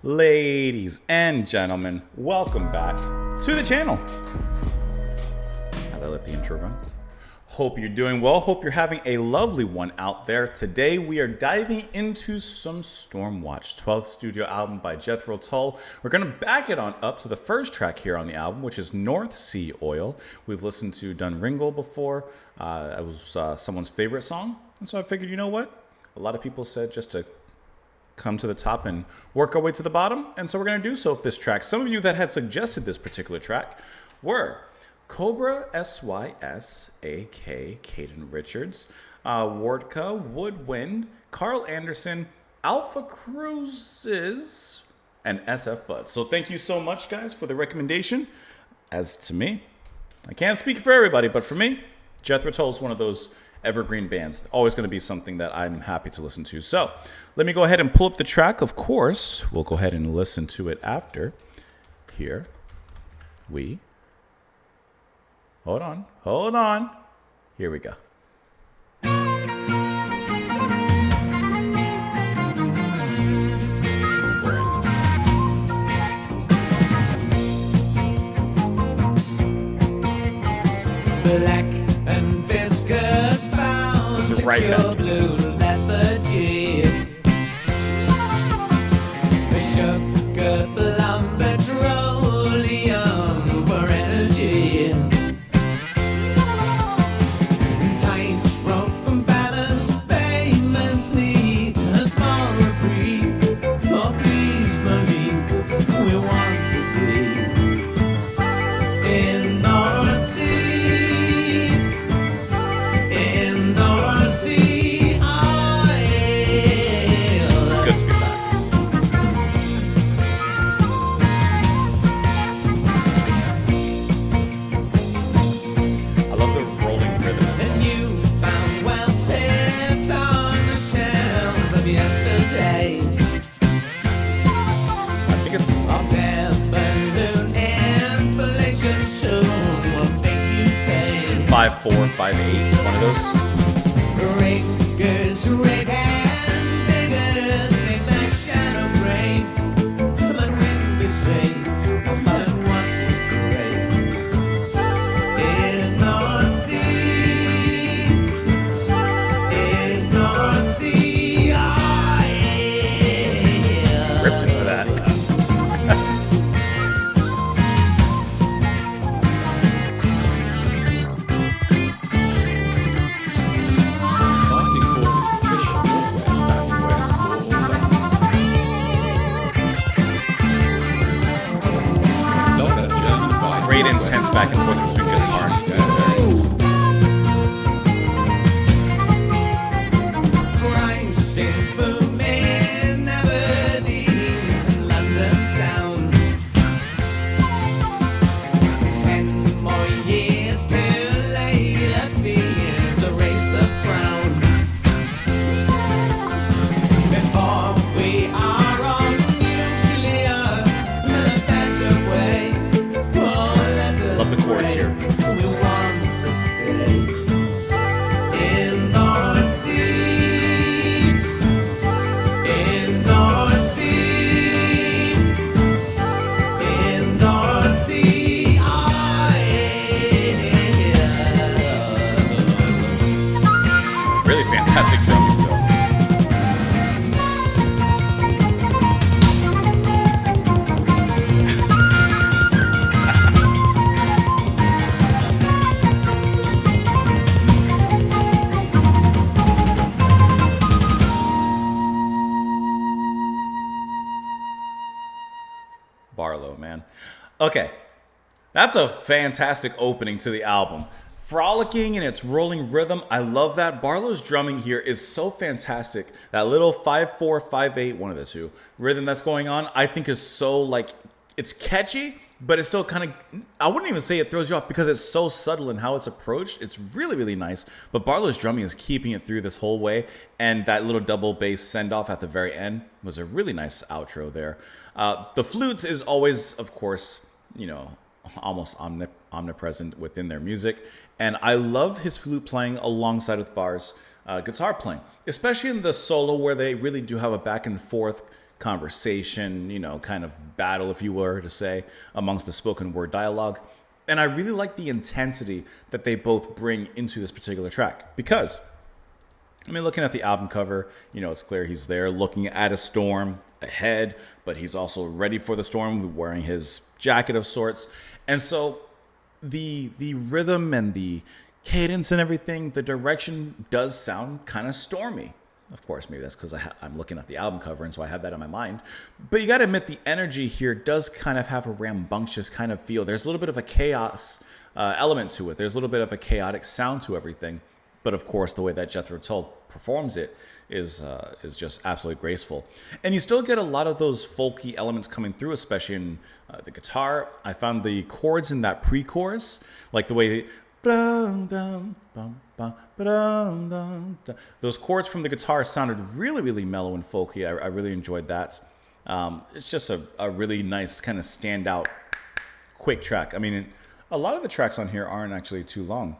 Ladies and gentlemen, welcome back to the channel. Now that I let the intro run. Hope you're doing well. Hope you're having a lovely one out there. Today we are diving into some Stormwatch, 12th studio album by Jethro, Tull. We're going to back it on up to the first track here on the album, which is North Sea Oil. We've listened to Done Ringle before. It was someone's favorite song. And so I figured, you know what? A lot of people said just to come to the top and work our way to the bottom. And so we're going to do so with this track. Some of you that had suggested this particular track were Cobra SYS, AK, Caden Richards, Wardka, Woodwind, Carl Anderson, Alpha Cruises, and SF Bud. So thank you so much, guys, for the recommendation. As to me, I can't speak for everybody, but for me, Jethro Tull is one of those evergreen bands. Always going to be something that I'm happy to listen to. So let me go ahead and pull up the track. Of course, we'll go ahead and listen to it after. Here we Hold on. Here we go. Black and viscous found This is right back. Blue lethargy. Sugar, plum, petroleum for energy. Five, 4, 5, 8, one of those. Rakers, red hand diggers, make that shadow break. But when we say, but what we crave is North Sea, is North Sea. Oh, yeah. Ripped into that. Great intense back and forth between guitar. Christ is booming, Aberdeen, London town. 10 more years till later fears erase the crown. Before we are on nuclear in a better way. Love the chords here. We want to stay in North Sea, in North Sea, in North Sea. Oh, yeah. Really fantastic drumming, though. Barlow, man. Okay, that's a fantastic opening to the album. Frolicking in its rolling rhythm. I love that. Barlow's drumming here is so fantastic. That little 5/4, 5/8, one of the two, rhythm that's going on, I think is so, like, it's catchy, but it's still kind of, I wouldn't even say it throws you off because it's so subtle in how it's approached. It's really, really nice. But Barlow's drumming is keeping it through this whole way. And that little double bass send off at the very end was a really nice outro there. The flutes is always, of course, you know, almost omnipresent within their music. And I love his flute playing alongside with Bar's guitar playing, especially in the solo where they really do have a back and forth conversation, kind of battle, if you were to say, amongst the spoken word dialogue. And I really like the intensity that they both bring into this particular track because, looking at the album cover, it's clear he's there looking at a storm ahead, but he's also ready for the storm, wearing his jacket of sorts. And so the rhythm and the cadence and everything, the direction does sound kind of stormy. Of course, maybe that's because I'm looking at the album cover, and so I have that in my mind. But you got to admit, the energy here does kind of have a rambunctious kind of feel. There's a little bit of a chaos element to it. There's a little bit of a chaotic sound to everything. But of course, the way that Jethro Tull performs it is just absolutely graceful. And you still get a lot of those folky elements coming through, especially in the guitar. I found the chords in that pre-chorus, like the way those chords from the guitar sounded really, really mellow and folky. I really enjoyed that. It's just a really nice kind of standout, quick track. A lot of the tracks on here aren't actually too long.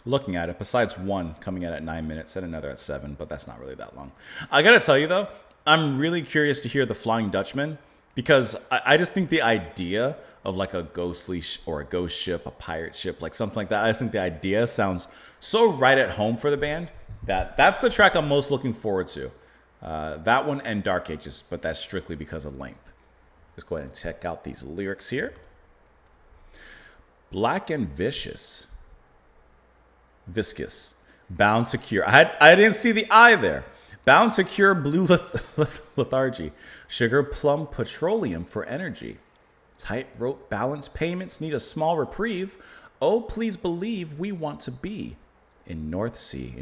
Looking at it, besides one coming out at 9 minutes and another at 7, but that's not really that long. I gotta tell you though, I'm really curious to hear the Flying Dutchman because I just think the idea of like a ghostly or a ghost ship, a pirate ship, like something like that. I just think the idea sounds so right at home for the band that's the track I'm most looking forward to. That one and Dark Ages, but that's strictly because of length. Let's go ahead and check out these lyrics here. Black and vicious. Viscous. Bound to cure. I didn't see the I there. Bound to cure blue lethargy. Sugar plum petroleum for energy. Tightrope balance payments need a small reprieve. Oh, please believe we want to be in North Sea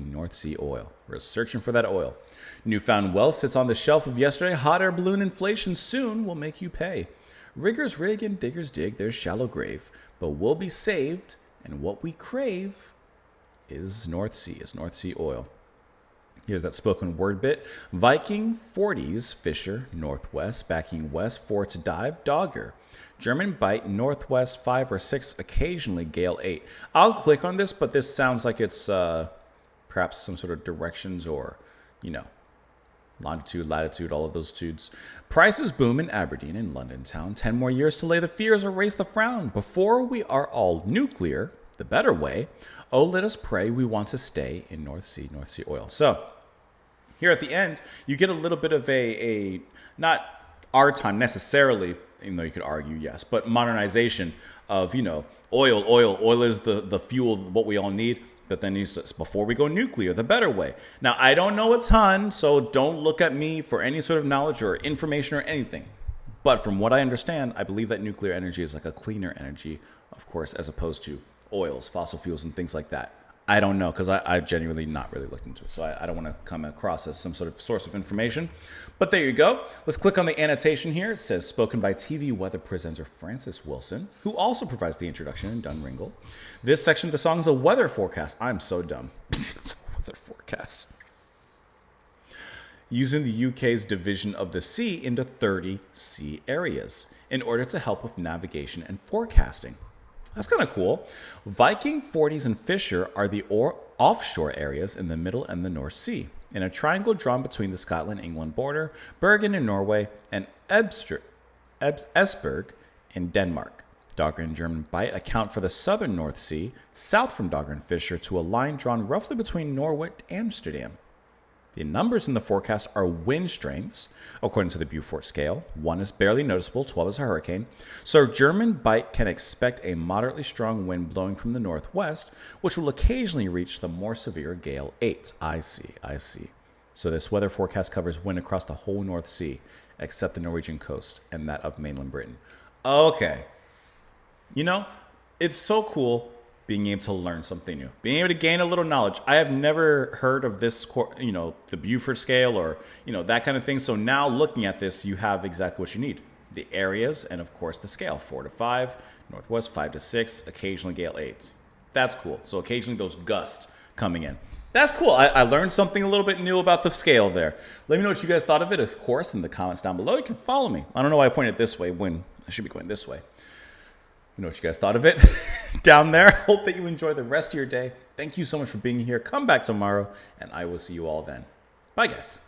oil. We're searching for that oil. Newfound wealth sits on the shelf of yesterday. Hot air balloon inflation soon will make you pay. Riggers rig and diggers dig their shallow grave. But we'll be saved, and what we crave is North Sea oil. Here's that spoken word bit. Viking 40s, Fisher, Northwest, backing west, 4 to dive, Dogger. German bite, Northwest 5 or 6, occasionally gale 8. I'll click on this, but this sounds like it's perhaps some sort of directions or, longitude, latitude, all of those tudes. Prices boom in Aberdeen and London town. 10 more years to lay the fears, erase the frown. Before we are all nuclear, the better way. Oh, let us pray, we want to stay in North Sea oil. So, here at the end, you get a little bit of a not our time necessarily, even though you could argue yes, but modernization of, oil. Oil is the fuel, what we all need. But then he says, before we go nuclear, the better way. Now, I don't know a ton, so don't look at me for any sort of knowledge or information or anything. But from what I understand, I believe that nuclear energy is like a cleaner energy, of course, as opposed to oils, fossil fuels, and things like that. I don't know, because I genuinely not really looked into it, so I don't want to come across as some sort of source of information. But there you go. Let's click on the annotation here. It says, spoken by TV weather presenter Francis Wilson, who also provides the introduction in Dunringle. This section of the song is a weather forecast. I'm so dumb. It's a weather forecast. Using the UK's division of the sea into 30 sea areas in order to help with navigation and forecasting. That's kind of cool. Viking, 40s, and Fisher are the offshore areas in the Middle and the North Sea, in a triangle drawn between the Scotland-England border, Bergen in Norway, and Esbjerg in Denmark. Dogger and German Bight account for the southern North Sea, south from Dogger and Fisher, to a line drawn roughly between Norwich and Amsterdam. The numbers in the forecast are wind strengths, according to the Beaufort scale. 1 is barely noticeable, 12 is a hurricane. So German Bight can expect a moderately strong wind blowing from the northwest, which will occasionally reach the more severe gale 8. I see. So this weather forecast covers wind across the whole North Sea, except the Norwegian coast and that of mainland Britain. Okay. It's so cool being able to learn something new, being able to gain a little knowledge. I have never heard of this, the Beaufort scale or, that kind of thing. So now looking at this, you have exactly what you need. The areas and, of course, the scale. 4 to 5, northwest 5 to 6, occasionally gale 8. That's cool. So occasionally those gusts coming in. That's cool. I learned something a little bit new about the scale there. Let me know what you guys thought of it, of course, in the comments down below. You can follow me. I don't know why I pointed this way when I should be going this way. You know what you guys thought of it down there. Hope that you enjoy the rest of your day. Thank you so much for being here. Come back tomorrow, and I will see you all then. Bye, guys.